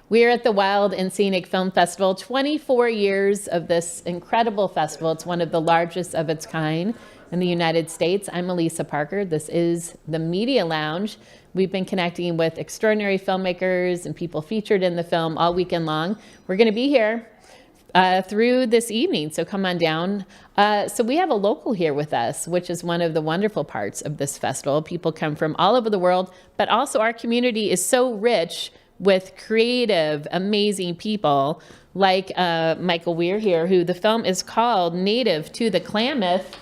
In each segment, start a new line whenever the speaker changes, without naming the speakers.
We're at the Wild and Scenic Film Festival, 24 years of this incredible festival. It's one of the largest of its kind in the United States. I'm Elisa Parker. This is the Media Lounge. We've been connecting with extraordinary filmmakers and people featured in the film all weekend long. We're going to be here through this evening, so come on down. So we have a local here with us, which is one of the wonderful parts of this festival. People come from all over the world, but also our community is so rich with creative, amazing people like Michael Wier here, who the film is called Native to the Klamath.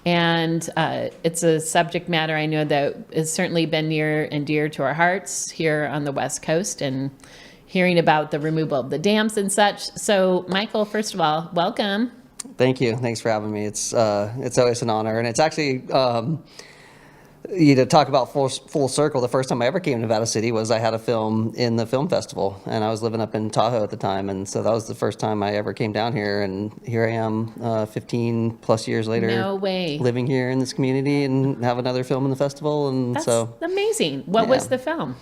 And it's a subject matter I know that has certainly been near and dear to our hearts here on the West Coast, and hearing about the removal of the dams and such. So Michael, first of all, welcome.
Thank you. Thanks for having me. It's always an honor. And it's actually, talk about full circle. The first time I ever came to Nevada City was I had a film in the film festival, and I was living up in Tahoe at the time. And so that was the first time I ever came down here. And here I am 15 plus years later.
No way.
Living here in this community and have another film in the festival. And
That's
so
amazing. What was the film?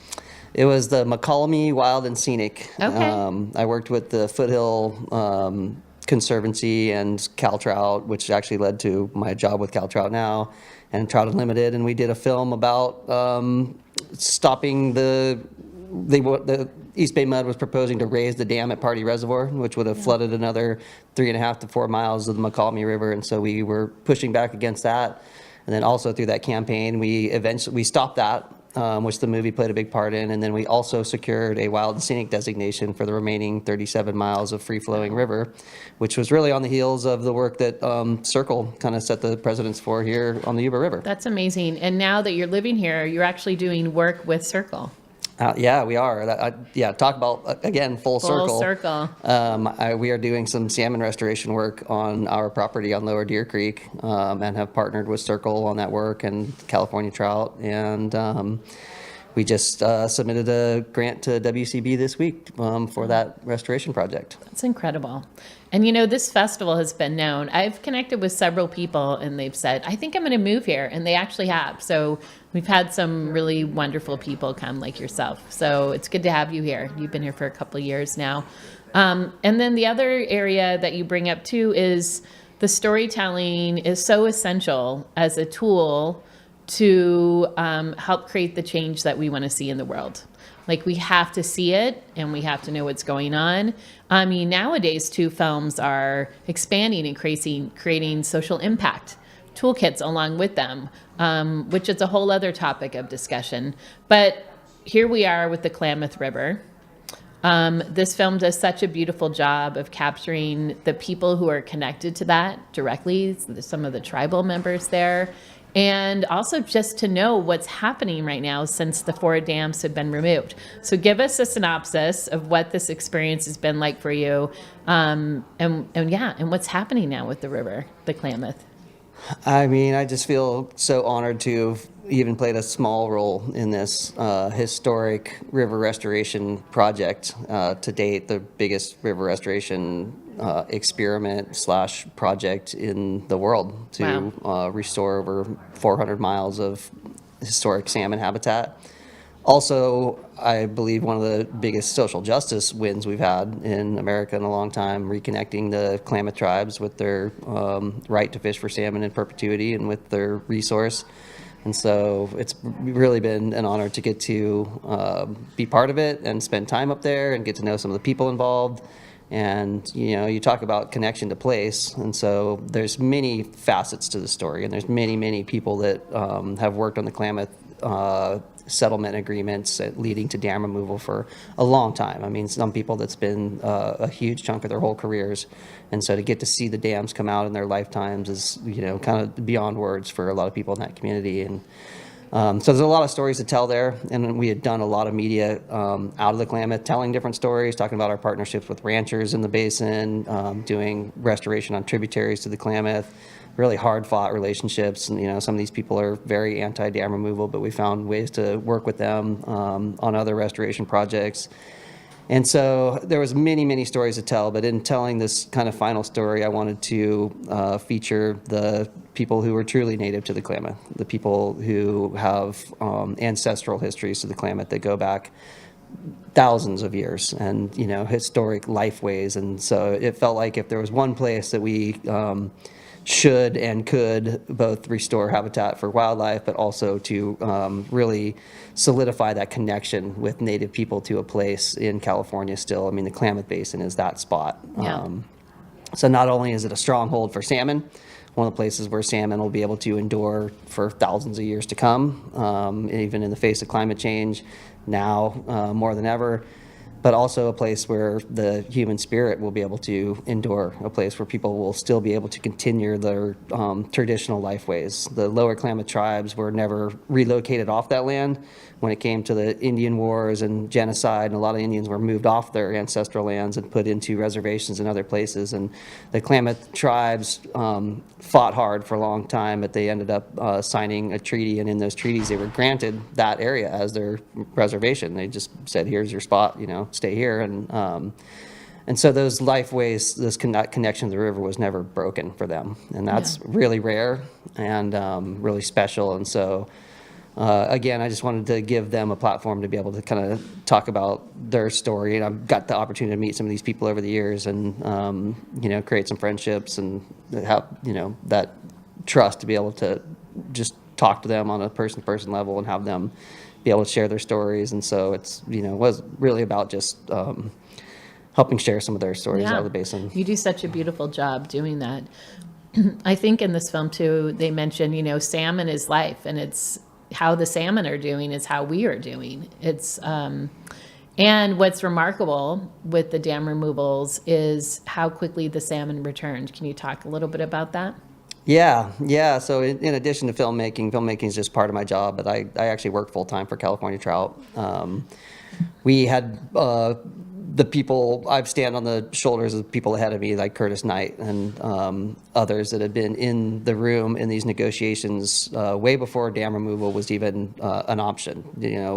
It was the McCallamy Wild and Scenic.
Okay.
I worked with the Foothill Conservancy and Cal Trout, which actually led to my job with Cal Trout now, and Trout Unlimited. And we did a film about stopping the East Bay Mud was proposing to raise the dam at Party Reservoir, which would have flooded another 3.5 to 4 miles of the McCallamy River. And so we were pushing back against that. And then also through that campaign, we stopped that. Which the movie played a big part in. And then we also secured a wild and scenic designation for the remaining 37 miles of free-flowing river, which was really on the heels of the work that Circle kind of set the precedence for here on the Yuba River.
That's amazing. And now that you're living here, you're actually doing work with Circle.
Yeah, we are. Talk about, again, full circle.
Full circle.
We are doing some salmon restoration work on our property on Lower Deer Creek, and have partnered with Circle on that work and California Trout. And we just submitted a grant to WCB this week for that restoration project.
That's incredible. And this festival has been known. I've connected with several people and they've said, I think I'm going to move here. And they actually have. So we've had some really wonderful people come like yourself. So it's good to have you here. You've been here for a couple of years now. And then the other area that you bring up too is the storytelling is so essential as a tool to help create the change that we want to see in the world. Like, we have to see it and we have to know what's going on. I mean, nowadays too, films are expanding and creating social impact toolkits along with them, which is a whole other topic of discussion. But here we are with the Klamath River. This film does such a beautiful job of capturing the people who are connected to that directly, some of the tribal members there, and also just to know what's happening right now since the 4 dams have been removed. So give us a synopsis of what this experience has been like for you, and what's happening now with the river, the Klamath.
I mean, I just feel so honored to have even played a small role in this historic river restoration project to date, the biggest river restoration experiment / project in the world to restore over 400 miles of historic salmon habitat. Also, I believe one of the biggest social justice wins we've had in America in a long time, reconnecting the Klamath tribes with their right to fish for salmon in perpetuity and with their resource. And so it's really been an honor to get to be part of it and spend time up there and get to know some of the people involved. And, you talk about connection to place. And so there's many facets to the story, and there's many, many people that have worked on the Klamath settlement agreements leading to dam removal for a long time. I mean, some people that's been a huge chunk of their whole careers. And so to get to see the dams come out in their lifetimes is, kind of beyond words for a lot of people in that community. And so there's a lot of stories to tell there, and we had done a lot of media out of the Klamath, telling different stories, talking about our partnerships with ranchers in the basin, doing restoration on tributaries to the Klamath, really hard-fought relationships. And some of these people are very anti-dam removal, but we found ways to work with them on other restoration projects. And so there was many, many stories to tell, but in telling this kind of final story, I wanted to feature the people who are truly native to the Klamath, the people who have ancestral histories to the Klamath that go back thousands of years and, historic lifeways. And so it felt like if there was one place that we should and could both restore habitat for wildlife, but also to really solidify that connection with native people to a place in California still. I mean, the Klamath Basin is that spot.
Yeah.
So not only is it a stronghold for salmon, one of the places where salmon will be able to endure for thousands of years to come, even in the face of climate change now more than ever, but also a place where the human spirit will be able to endure, a place where people will still be able to continue their traditional lifeways. The lower Klamath tribes were never relocated off that land. When it came to the Indian wars and genocide, and a lot of Indians were moved off their ancestral lands and put into reservations in other places. And the Klamath tribes fought hard for a long time, but they ended up signing a treaty, and in those treaties they were granted that area as their reservation. They just said, here's your spot, stay here. And so those lifeways, that connection to the river was never broken for them. And that's really rare and really special. And so again, I just wanted to give them a platform to be able to kind of talk about their story. And I've got the opportunity to meet some of these people over the years and, create some friendships and have, that trust to be able to just talk to them on a person-to-person level and have them be able to share their stories. And so it's, was really about just helping share some of their stories out of the basin.
You do such a beautiful job doing that. I think in this film too, they mention, salmon is life, and it's how the salmon are doing is how we are doing. It's and what's remarkable with the dam removals is how quickly the salmon returned. Can you talk a little bit about that?
Yeah. So in addition to filmmaking is just part of my job, but I actually work full time for California Trout. We had the people, I've stand on the shoulders of people ahead of me, like Curtis Knight and others that have been in the room in these negotiations way before dam removal was even an option.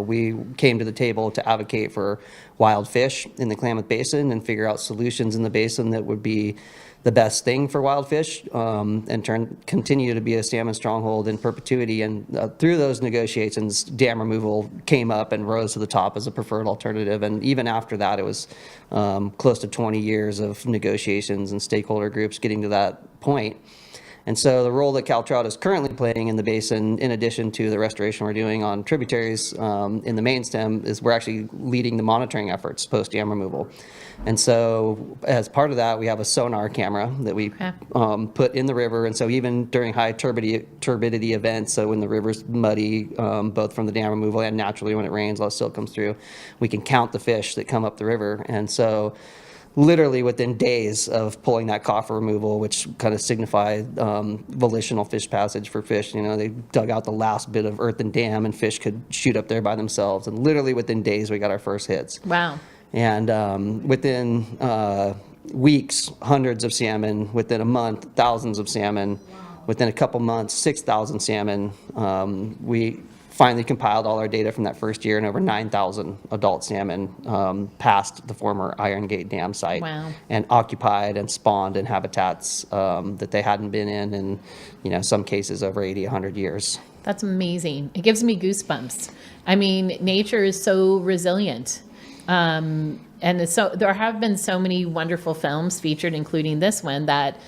We came to the table to advocate for wild fish in the Klamath Basin and figure out solutions in the basin that would be the best thing for wild fish and continue to be a salmon stronghold in perpetuity. And through those negotiations, dam removal came up and rose to the top as a preferred alternative. And even after that, it was close to 20 years of negotiations and stakeholder groups getting to that point. And so the role that Cal Trout is currently playing in the basin, in addition to the restoration we're doing on tributaries in the main stem, is we're actually leading the monitoring efforts post-dam removal. And so as part of that, we have a sonar camera that we put in the river. And so even during high turbidity events, so when the river's muddy, both from the dam removal and naturally when it rains, a lot of silt comes through, we can count the fish that come up the river. And so literally within days of pulling that coffer removal, which kind of signified volitional fish passage for fish, they dug out the last bit of earthen dam and fish could shoot up there by themselves. And literally within days, we got our first hits.
Wow.
And within weeks, hundreds of salmon. Within a month, thousands of salmon. Within a couple months, 6,000 salmon. We finally compiled all our data from that first year, and over 9,000 adult salmon passed the former Iron Gate Dam site.
Wow.
And occupied and spawned in habitats that they hadn't been in, some cases over 80, 100 years.
That's amazing. It gives me goosebumps. I mean, nature is so resilient. And so there have been so many wonderful films featured, including this one, that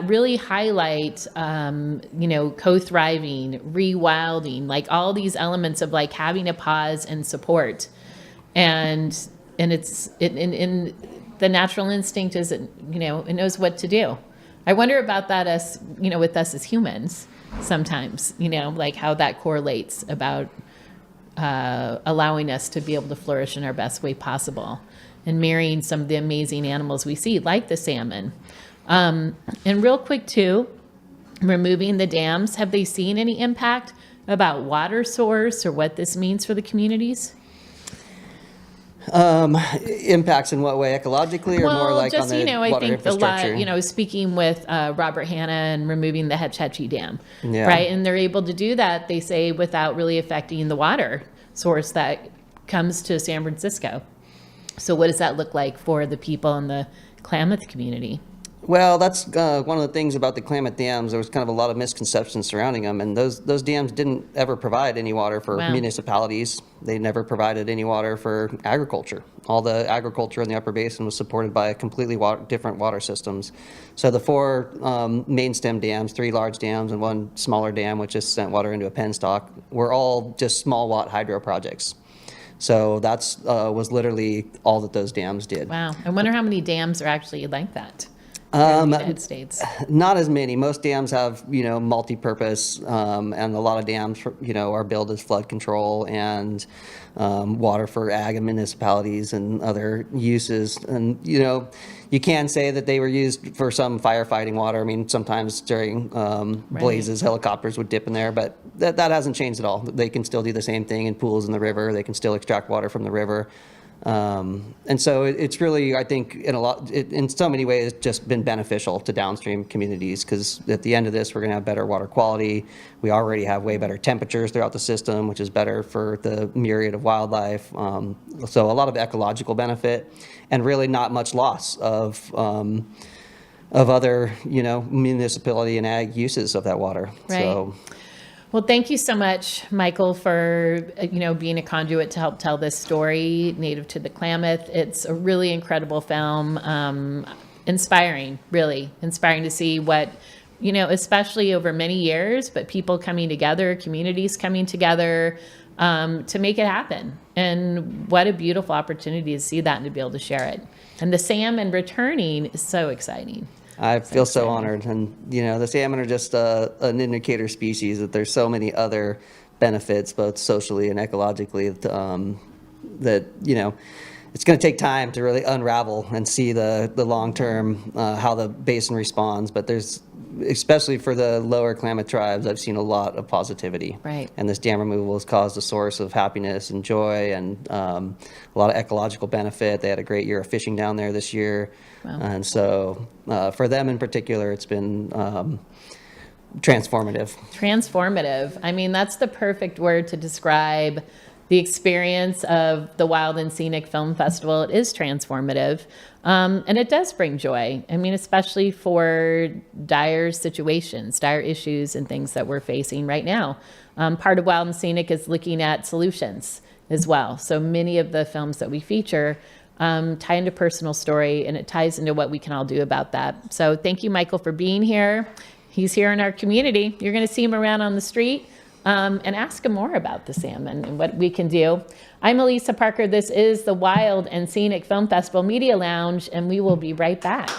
really highlight, co-thriving, rewilding, like all these elements of like having a pause and support. And it's in the natural instinct is, it knows what to do. I wonder about that with us as humans sometimes, like how that correlates about allowing us to be able to flourish in our best way possible and marrying some of the amazing animals we see, like the salmon. And real quick too, removing the dams, have they seen any impact about water source or what this means for the communities?
Impacts in what way? Ecologically or more like
just,
on the water
I think
infrastructure?
Speaking with Robert Hanna and removing the Hetch Hetchy Dam,
Yeah.
right? And they're able to do that, they say, without really affecting the water source that comes to San Francisco. So what does that look like for the people in the Klamath community?
Well, that's one of the things about the Klamath dams. There was kind of a lot of misconceptions surrounding them, and those dams didn't ever provide any water for
Wow.
municipalities. They never provided any water for agriculture. All the agriculture in the upper basin was supported by completely different water systems. So the four main stem dams, 3 large dams and 1 smaller dam, which just sent water into a penstock, were all just small watt hydro projects. So that's was literally all that those dams did.
Wow. I wonder how many dams are actually like that here in the United States.
Not as many. Most dams have, multi-purpose, and a lot of dams, are billed as flood control and water for ag and municipalities and other uses. And, you can say that they were used for some firefighting water. I mean, sometimes during blazes, helicopters would dip in there, but that hasn't changed at all. They can still do the same thing in pools in the river. They can still extract water from the river. And so it's really, I think, in so many ways, just been beneficial to downstream communities, because at the end of this, we're going to have better water quality. We already have way better temperatures throughout the system, which is better for the myriad of wildlife. So a lot of ecological benefit, and really not much loss of other, municipality and ag uses of that water.
Right.
So.
Well, thank you so much, Michael, for being a conduit to help tell this story, Native to the Klamath. It's a really incredible film, inspiring, really inspiring to see what, especially over many years, but people coming together, communities coming together to make it happen. And what a beautiful opportunity to see that and to be able to share it. And the salmon returning is so exciting.
I feel so honored, and the salmon are just an indicator species that there's so many other benefits, both socially and ecologically, that it's going to take time to really unravel and see the long term how the basin responds. But there's, especially for the lower Klamath tribes, I've seen a lot of positivity.
Right.
And this dam removal has caused a source of happiness and joy, and a lot of ecological benefit. They had a great year of fishing down there this year.
Wow.
And so for them in particular, it's been transformative.
Transformative. I mean, that's the perfect word to describe the experience of the Wild and Scenic Film Festival. It is transformative, and it does bring joy. I mean, especially for dire situations, dire issues and things that we're facing right now. Part of Wild and Scenic is looking at solutions as well. So many of the films that we feature tie into personal story, and it ties into what we can all do about that. So thank you, Michael, for being here. He's here in our community. You're going to see him around on the street. And ask him more about the salmon and what we can do. I'm Elisa Parker. This is the Wild and Scenic Film Festival Media Lounge, and we will be right back.